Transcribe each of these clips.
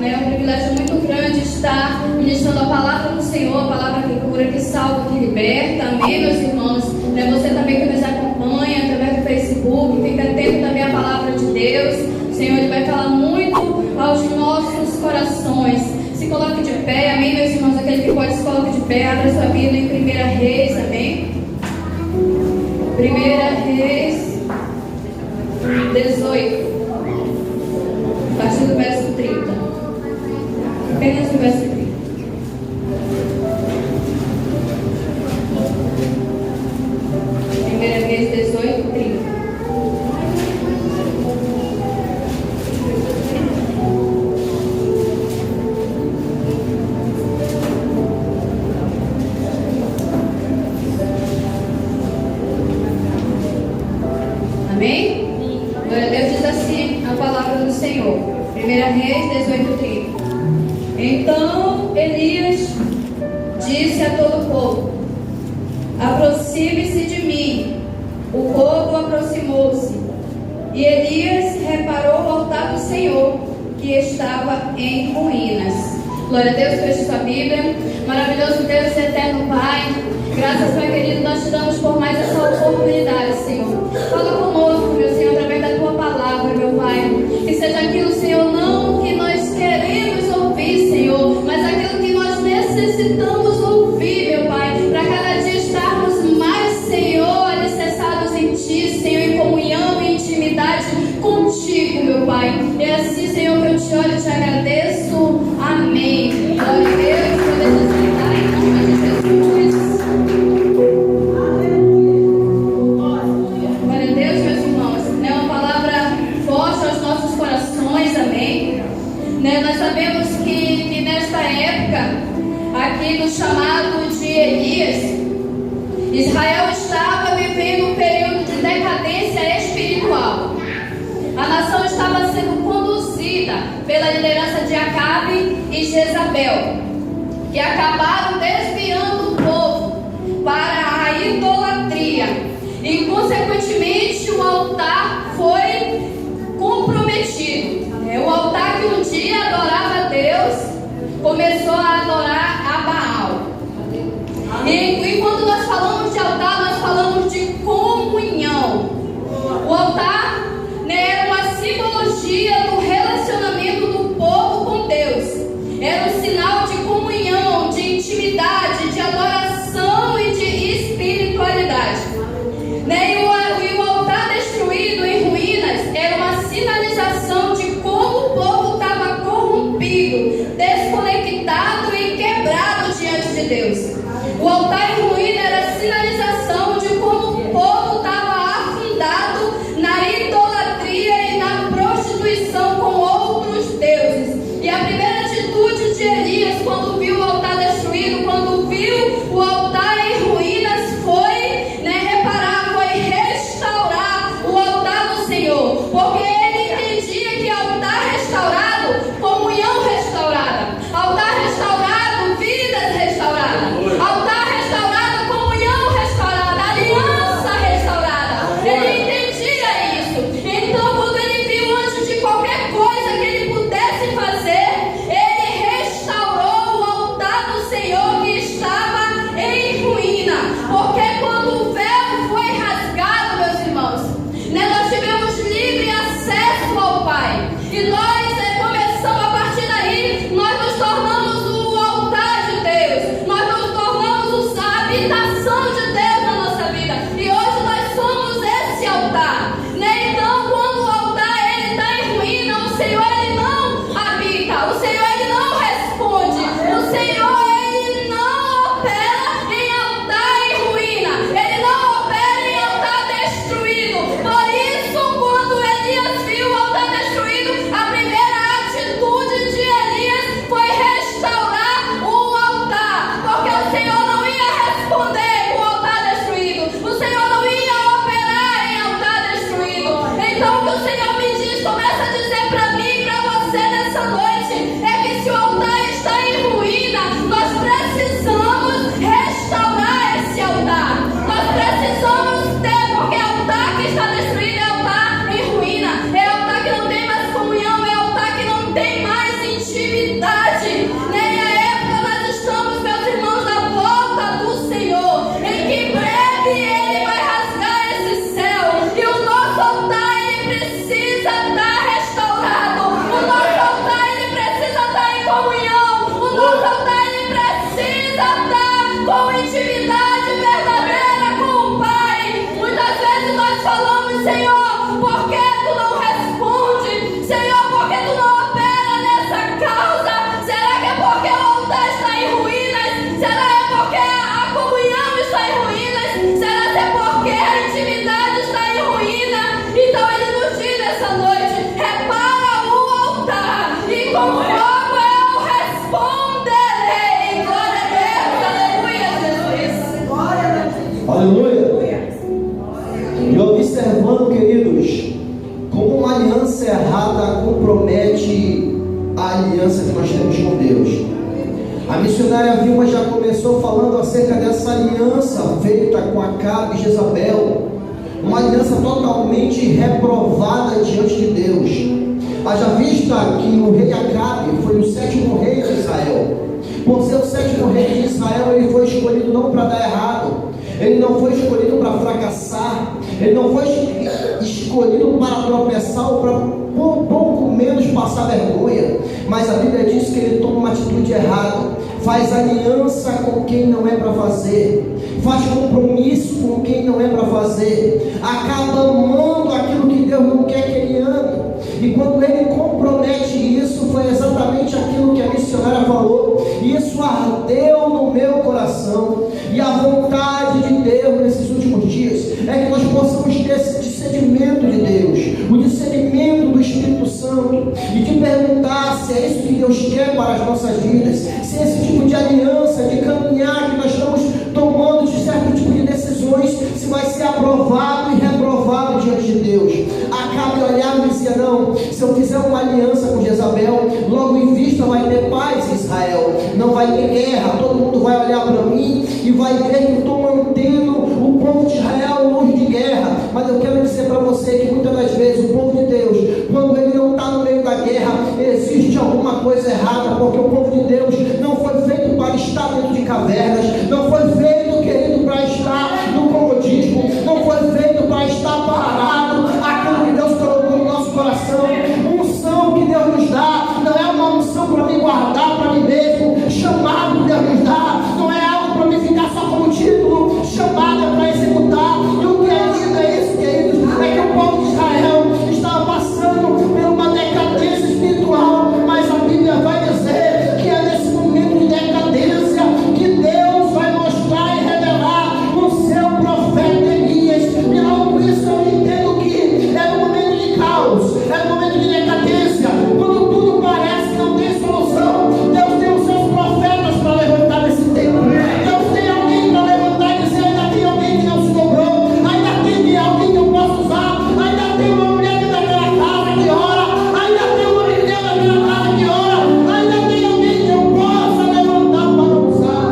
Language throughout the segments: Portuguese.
É um privilégio muito grande estar ministrando a palavra do Senhor, a palavra que cura, que salva, que liberta. Amém, meus irmãos? Você também que nos acompanha através do Facebook, fica atento também à palavra de Deus. O Senhor ele vai falar muito aos nossos corações. Se coloque de pé, amém, meus irmãos? Aquele que pode se coloque de pé, abra sua Bíblia em 1 Reis, amém? 1 Reis 18, a partir do verso 30. Apenas o verso 30. Primeira vez, 18, 30. Amém? Glória a Deus, diz assim a palavra do Senhor. 1 Reis 18, 30. Então Elias disse a todo o povo: aproxime-se de mim. O povo aproximou-se, e Elias reparou o altar do Senhor, que estava em ruínas. Glória a Deus, feche sua Bíblia. Maravilhoso Deus e eterno Pai, graças, Pai querido, nós te damos por mais essa oportunidade, Senhor. Fala conosco, meu Senhor, através da tua palavra, meu Pai. Que seja aquilo, Senhor, não que nós queremos ouvir, Senhor, mas aquilo que nós necessitamos ouvir, meu Pai, para cada dia estarmos mais, Senhor, alicerçados em Ti, Senhor, em comunhão e intimidade contigo, meu Pai. É assim, Senhor, que eu te olho e te agradeço. Amém. Glória a Deus, poder desligar em nome de Jesus. Glória a Deus, meus irmãos. É uma palavra forte aos nossos corações, amém? Nós sabemos que nesta época, aqui do chamado de Elias, Israel estava vivendo um período de decadência espiritual. A nação estava sendo conduzida pela liderança de Acabe e Jezabel, que acabaram desviando o povo para a idolatria. E, consequentemente, o altar foi comprometido. O altar que um dia adorava a Deus começou a adorar a Baal. E quando nós falamos de altar, nós falamos de comunhão. O altar, era uma simbologia do relacionamento do povo com Deus. Era um sinal de comunhão, de intimidade, de adoração e de espiritualidade. E o altar destruído em ruínas era uma sinalização de como o povo estava corrompido, desconectado e quebrado diante de Deus. O altar em ruína era a sinalização de como o povo estava afundado na idolatria e na prostituição com outros deuses. E a primeira atitude de Elias, quando viu o altar destruído, quando viu o altar em ruínas, foi reparar, foi restaurar o altar do Senhor. Porque ele entendia que altar restaurado, comunhão restaurada. Altar restaurado, vidas restauradas. Altar restaurado, comunhão restaurada. Aliança restaurada. Ele entendia isso. Então, quando ele viu, antes de qualquer coisa que ele pudesse fazer, ele restaurou o altar do intimidade. Nem a época nós estamos, meus irmãos, na volta do Senhor, em que em breve Ele vai rasgar esse céu, e o nosso altar ele precisa estar restaurado, o nosso altar ele precisa estar em comunhão, o nosso altar ele precisa estar com intimidade verdadeira com o Pai. Muitas vezes nós falamos: Senhor, por que tu não responde? Senhor, por que tu não opera nessa causa? Será que é porque o altar está em ruínas? Será que é porque a comunhão está em ruínas? Será que é porque a intimidade está em ruína? Então Ele nos diz nessa noite: repara o altar e com fogo eu responderei. Glória a Deus, aleluia, Jesus. Glória a Deus. Aleluia. E observando, queridos, como uma aliança errada compromete a aliança que nós temos com Deus. A missionária Vilma já começou falando acerca dessa aliança feita com Acabe e Jezabel, uma aliança totalmente reprovada diante de Deus. Haja vista que o rei Acabe foi o 7º rei de Israel. Por ser o 7º rei de Israel, ele foi escolhido não para dar errado, ele não foi escolhido para fracassar, ele não foi escolhido para tropeçar ou para pouco menos passar vergonha, mas a Bíblia diz que ele toma uma atitude errada, faz aliança com quem não é para fazer, faz compromisso com quem não é para fazer, acaba amando aquilo que Deus não quer que ele ame. E quando ele compromete isso, foi exatamente aquilo que a missionária falou: isso ardeu no meu coração. E a vontade de Deus nesses últimos dias é que nós possamos ter esse discernimento de Deus, o discernimento do Espírito Santo, e de perguntar se é isso que Deus quer para as nossas vidas, se esse tipo de aliança, de caminhar que nós estamos tomando, de certo tipo de decisões, se vai ser aprovado e reprovado diante de Deus. Acabe olhar e dizer: não, se eu fizer uma aliança com Jezabel, logo em vista vai ter paz em Israel, não vai ter guerra, todo mundo vai olhar para mim e vai ver que eu estou mantendo o povo de Israel longe de guerra. Mas eu quero dizer para você que muitas das vezes o povo de Deus, quando ele não está no meio da guerra, existe alguma coisa errada, porque o povo de Deus não foi feito para estar dentro de cavernas, não foi feito, querido, para estar no comodismo, não foi feito para estar parado. Aquilo que Deus colocou no nosso coração, unção que Deus nos dá, não é uma unção para me guardar para mim mesmo, chamado que Deus nos dá, não é algo para me ficar só como título, chamado é para executar. E o que é lindo é isso, queridos, é que o povo de Israel estava passando por uma decadência espiritual, mas a Bíblia vai dizer que é nesse momento de decadência que Deus vai mostrar e revelar o seu profeta Elias. E logo por isso eu entendo que é um momento de caos, é um momento de decadência, quando tudo parece que não tem solução. Deus tem os seus profetas para levantar nesse tempo. Deus tem alguém para levantar e dizer: ainda tem alguém que não se dobrou, ainda tem alguém que eu posso usar, ainda tem uma mulher daquela casa que ora, ainda tem uma mulher daquela casa que ora, ainda tem alguém que eu possa levantar para usar.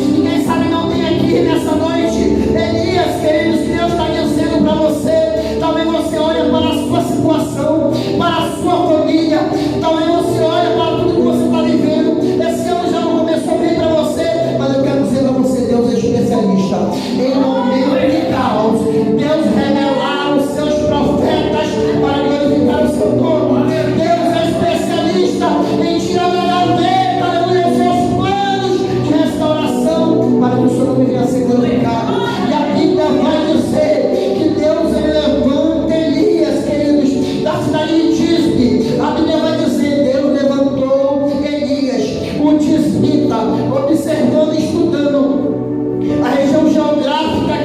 E quem sabe não tem aqui nessa noite Elias, queridos, que Deus está dizendo para você. Talvez você olhe para a sua situação, para a sua família, talvez você olhe para tudo que você está vivendo. Esse ano já não começou bem para você, mas eu quero dizer para você: Deus é especialista em momento de caos. Deus revelar os seus profetas para glorificar o seu nome. Deus é especialista em tirar da gaveta, aleluia, os seus planos de restauração para que o seu nome venha a ser glorificado. E a Bíblia vai dizer que Deus ele levanta Elias, queridos, da cidade de Tisbe. A Bíblia vai dizer: Deus levantou Elias, o tisbita, observando e estudando a região geográfica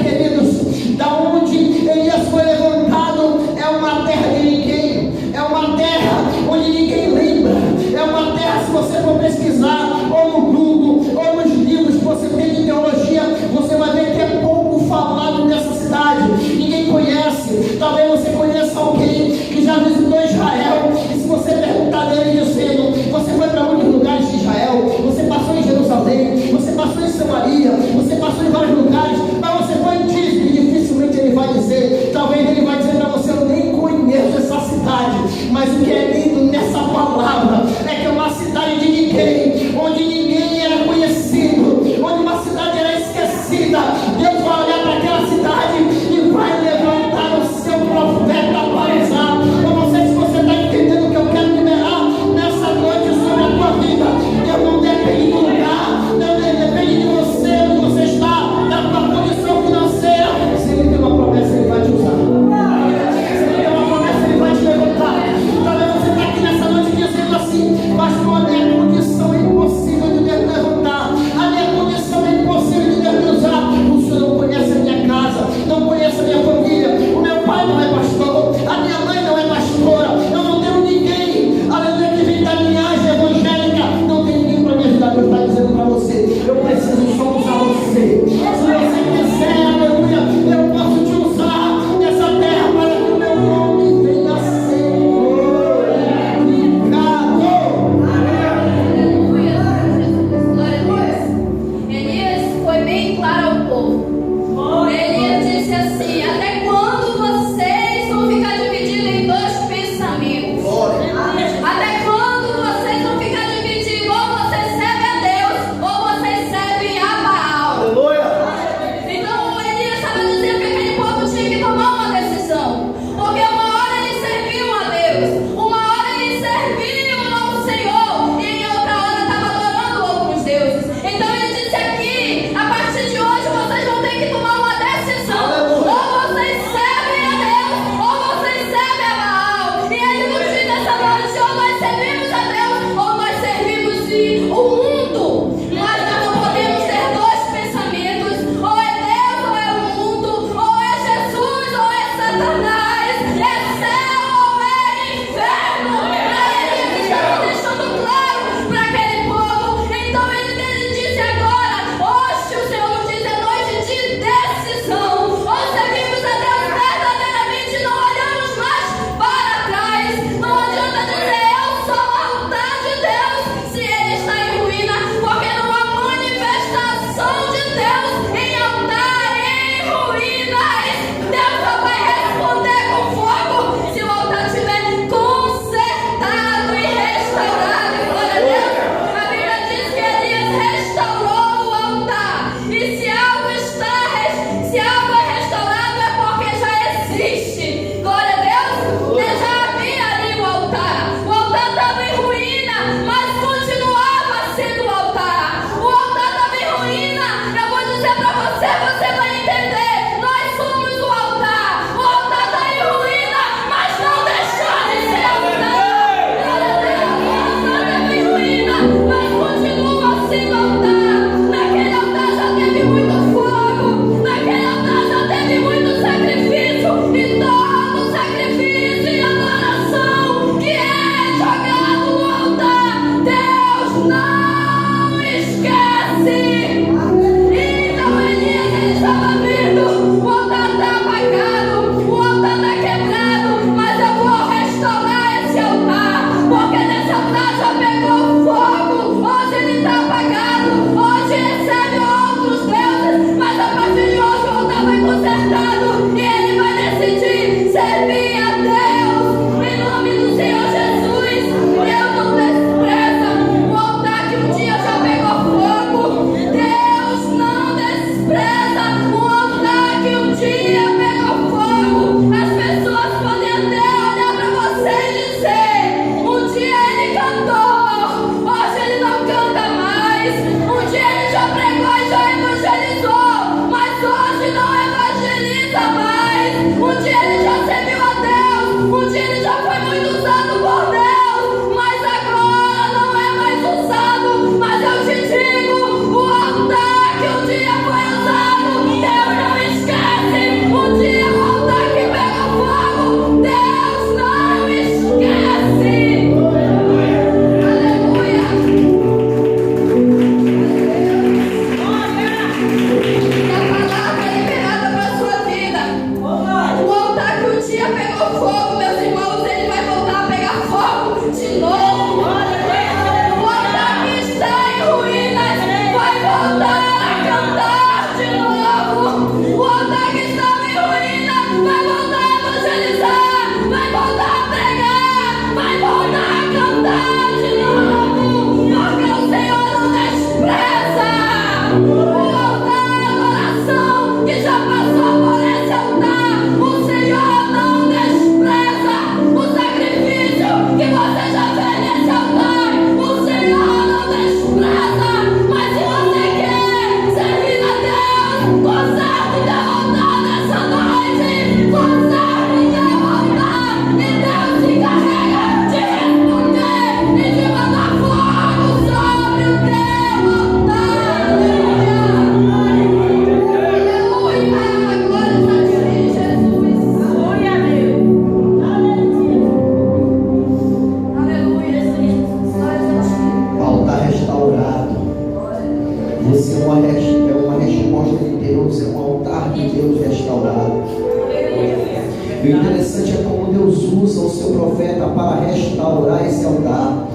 andar.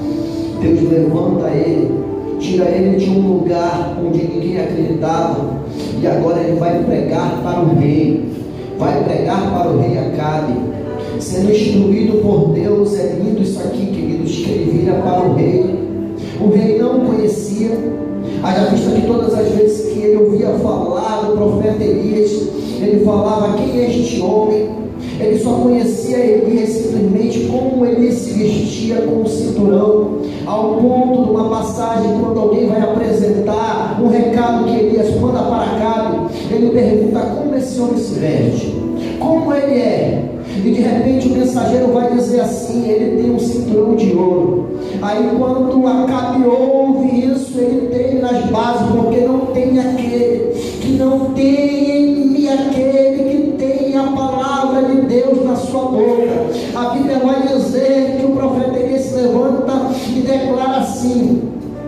Deus levanta ele, tira ele de um lugar onde ninguém acreditava, e agora ele vai pregar para o rei, vai pregar para o rei Acabe, sendo instruído por Deus. É lindo isso aqui, queridos, que ele vira para o rei. O rei não o conhecia, haja vista que todas as vezes que ele ouvia falar do profeta Elias, ele falava: quem é este homem? Ele só conhecia Elias simplesmente como Elias se vestia com o cinturão, ao ponto de uma passagem, quando alguém vai apresentar um recado que Elias manda para Acabe, ele pergunta como esse homem se veste, como ele é, e de repente o mensageiro vai dizer assim: ele tem um cinturão de ouro. Aí quando Acabe ouve isso, ele treme nas bases, porque não tem aquele que não tem em mim, aquele que tem a palavra de Deus na sua boca. A Bíblia vai dizer que o profeta Elias se levanta e declara assim: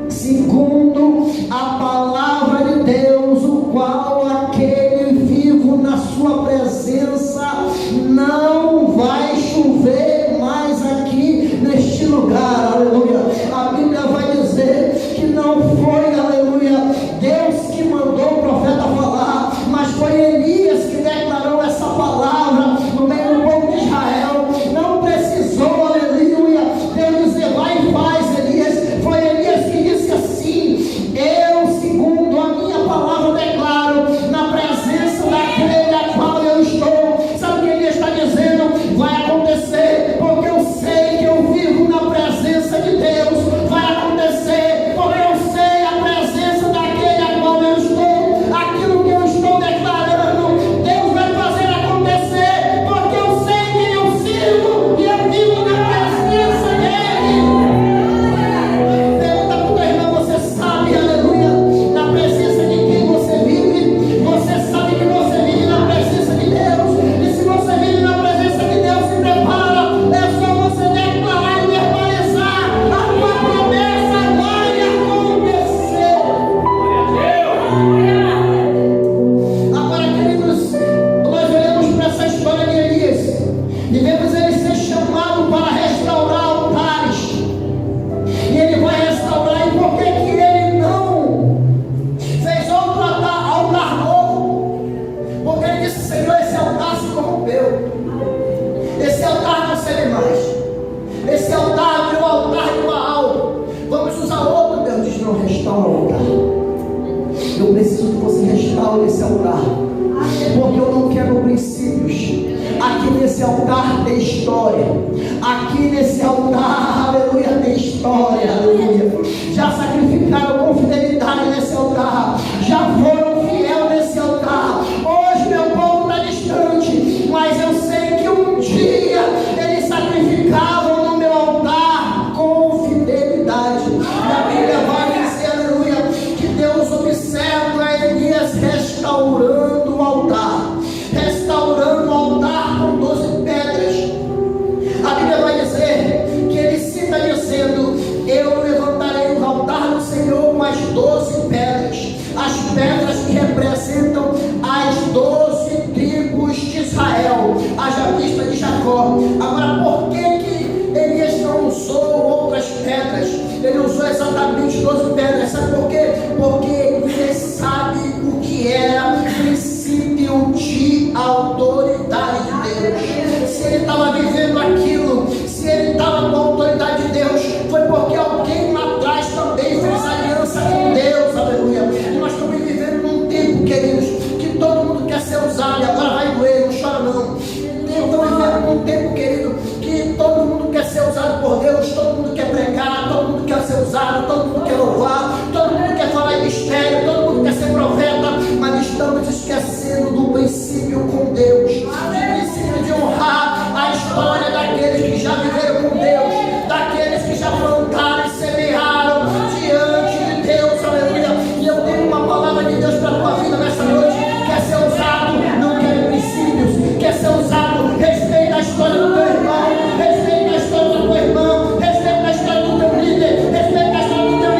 segundo a palavra de Deus, o qual aquele vivo na sua presença, não vai chover mais aqui neste lugar. Aleluia. A Bíblia vai dizer que não foi, aleluia, Deus que mandou o profeta falar, mas foi Elias que declarou essa palavra no meio do povo de Israel. Não precisou, aleluia, Deus dizer vai e faz, Elias. Foi Elias que disse assim: eu, segundo a minha palavra, declaro na presença daquele a qual eu estou. Sabe o que Elias está dizendo? Vai acontecer, porque eu sei que eu vivo na presença de Deus. Vai acontecer, porque eu sei a presença daquele a qual eu estou. Aquilo que eu estou declarando, Deus vai fazer acontecer, porque eu sei que eu sirvo e eu vivo na presença dele. Pergunta para o teu irmão: você sabe, aleluia, na presença de quem você vive? Você sabe que você vive na presença de Deus. E se você vive na presença de Deus, se prepara. É só você declarar e verbalizar: a tua promessa vai acontecer. Agora, queridos, nós olhamos para essa história de Elias e vemos ele ser chamado para restaurar altares. E ele vai restaurar. E por que ele não fez outro altar novo? Porque ele disse: Senhor, esse altar se corrompeu, esse altar não serve mais, esse altar virou altar de Baal, vamos usar outro. Deus diz: não, restaura o altar. Eu preciso que você restaure esse altar, porque eu não quero princípios. Aqui nesse altar tem história. Aqui nesse altar, aleluia, tem história, aleluia. Já sacrificaram com fidelidade nesse altar, já foram fiel nesse altar. Hoje meu povo está distante, mas eu sei que um dia eles sacrificavam no meu altar com fidelidade. E a Bíblia vai dizer, aleluia, que Deus observa Elias restaurando o altar, restaurando o altar com 12 pedras. A Bíblia vai dizer que ele cita dizendo: eu levantarei o altar do Senhor com as 12 pedras, as pedras que representam as 12 tribos de Israel, haja vista de Jacó. Agora, por que Elias não usou outras pedras? Ele usou exatamente 12 pedras. Sabe por quê? Porque ele sabe o que era princípio de autoridade de Deus. Se ele estava vivendo aquilo, se ele estava com a autoridade de Deus, foi porque alguém lá atrás também fez aliança com Deus, aleluia. E nós estamos vivendo num tempo, queridos, que todo mundo quer ser usado, e agora vai doer, não chora não. Estamos vivendo num tempo, querido, que todo mundo quer ser usado por Deus, todo mundo quer pregar, todo mundo quer ser usado, todo mundo quer louvar, todo mundo quer falar em mistério, todo mundo quer ser profeta, mas estamos esquecendo do princípio com Deus, do princípio de honrar a história daqueles que já viveram com Deus, daqueles que já plantaram e semearam diante de Deus, aleluia. E eu tenho uma palavra de Deus para a tua vida nessa noite. Quer ser usado, não quer princípios, quer ser usado, respeita a história do teu irmão, respeita a história do teu irmão, respeita a história do teu líder, respeita a história do teu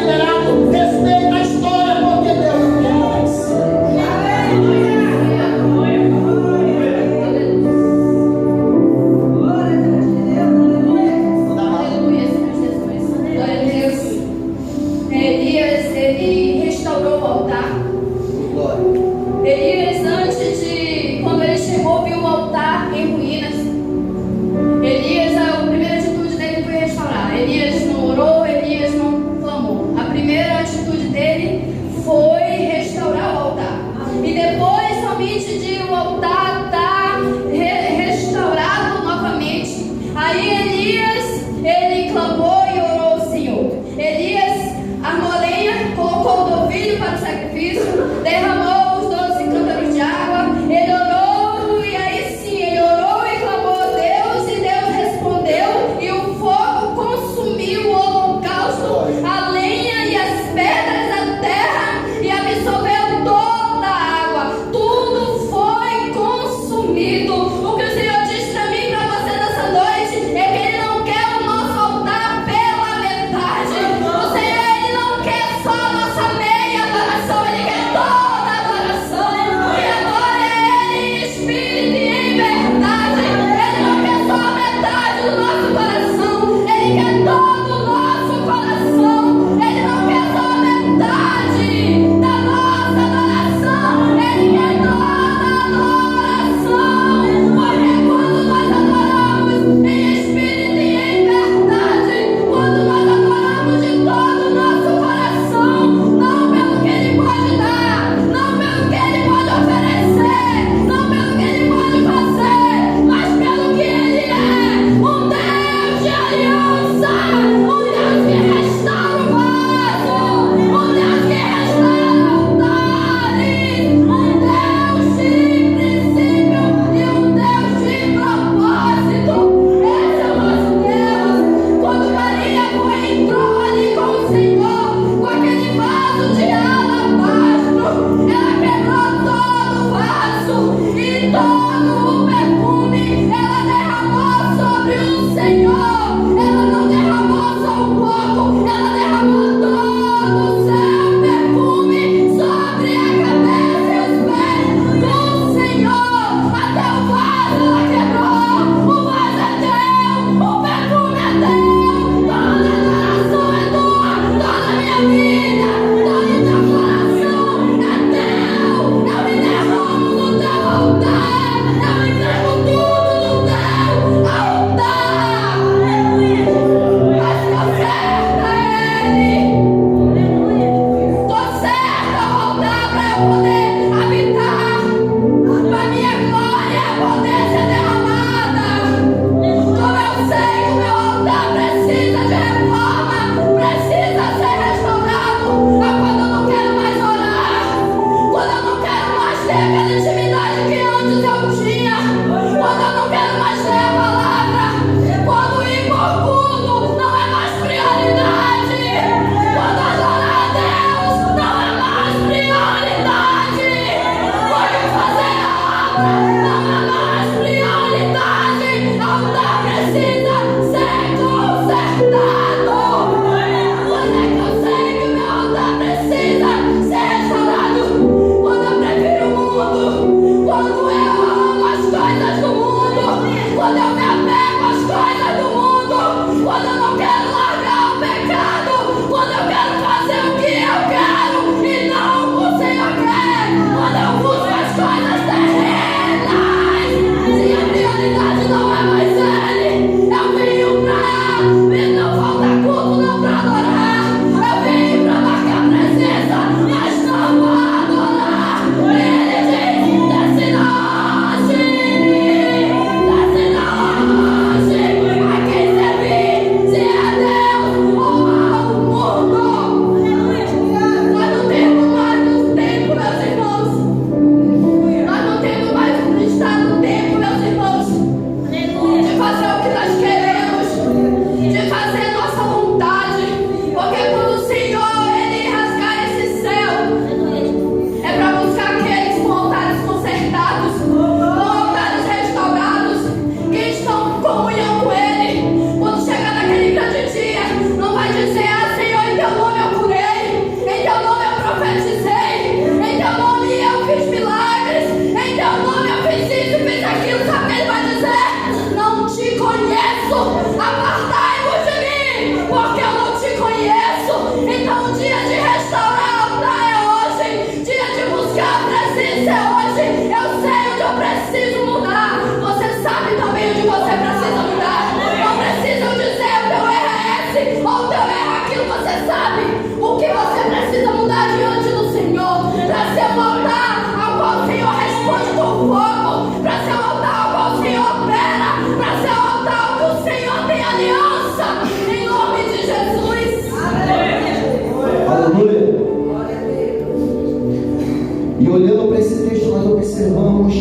observamos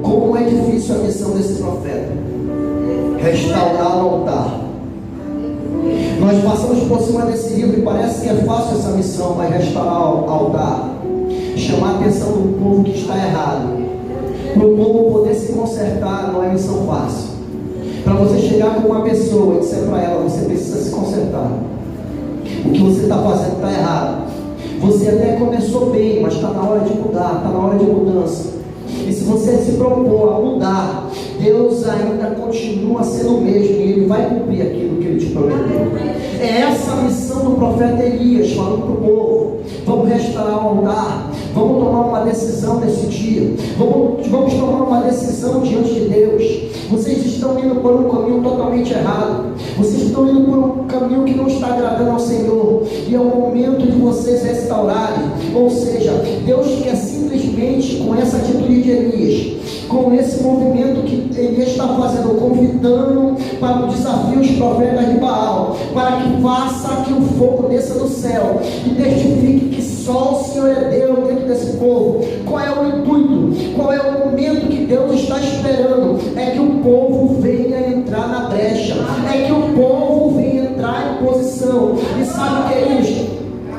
como é difícil a missão desse profeta: restaurar o altar. Nós passamos por cima desse livro e parece que é fácil essa missão, mas restaurar o altar, chamar a atenção do povo que está errado, para o povo poder se consertar, não é missão fácil. Para você chegar com uma pessoa e dizer para ela: você precisa se consertar, o que você está fazendo está errado. Você até começou bem, mas está na hora de mudar, está na hora de mudança. E se você se propor a mudar, Deus ainda continua sendo o mesmo, e Ele vai cumprir aquilo que Ele te prometeu. É essa a missão do profeta Elias, falando para o povo: vamos restaurar o altar, vamos tomar uma decisão nesse dia, vamos tomar uma decisão diante de Deus. Vocês estão indo por um caminho totalmente errado, vocês estão indo por um caminho que não está agradando ao Senhor, e é o momento de vocês restaurarem. Ou seja, Deus quer simplesmente, com essa atitude de Elias, com esse movimento que Elias está fazendo, convidando para o desafio os profetas de Baal, para que faça que o fogo desça do céu e testifique que só o Senhor é Deus dentro desse povo. Qual é o intuito? Qual é o momento que Deus está esperando? É que o povo venha entrar na brecha, é que o povo venha entrar em posição. E sabe, queridos,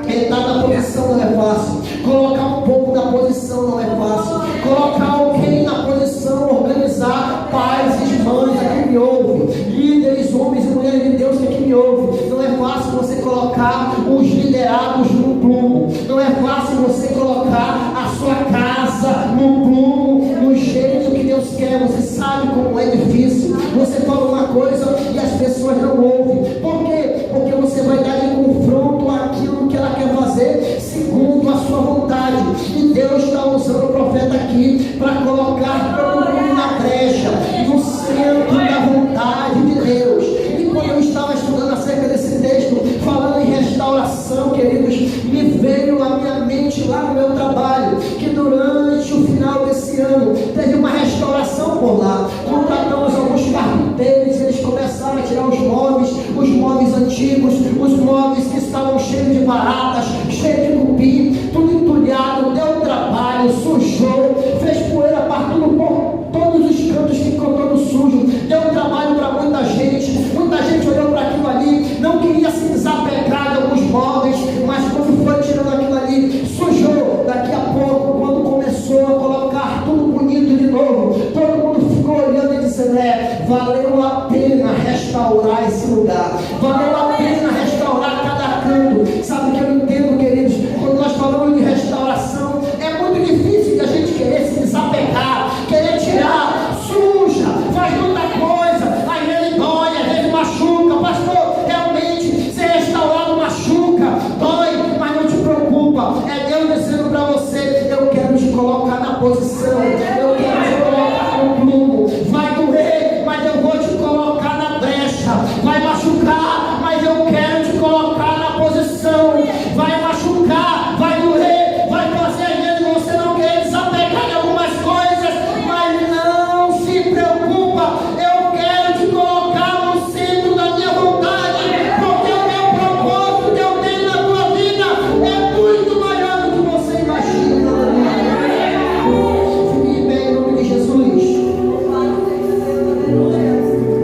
entrar na posição não é fácil, colocar um povo na posição não é fácil, colocar alguém na posição, organizar pais e mães que me ouvem, líderes, homens e mulheres de Deus que me ouvem. Não é fácil você colocar os liderados no plumo, não é fácil você colocar a sua casa no plumo, no jeito que Deus quer. Você sabe como é difícil. Você fala uma coisa e as pessoas não ouvem. Por quê? Porque você vai dar de confronto àquilo que ela quer fazer segundo a sua vontade. E Deus está usando o profeta aqui para colocar todo mundo na brecha, no centro da vontade de Deus. E quando eu estava estudando acerca desse texto, falando em restauração, queridos, me veio à minha mente lá no meu trabalho, que durante o final desse ano teve uma restauração por lá. Contratamos alguns carpinteiros, eles começaram a tirar os móveis antigos, os móveis que estavam cheios de barato,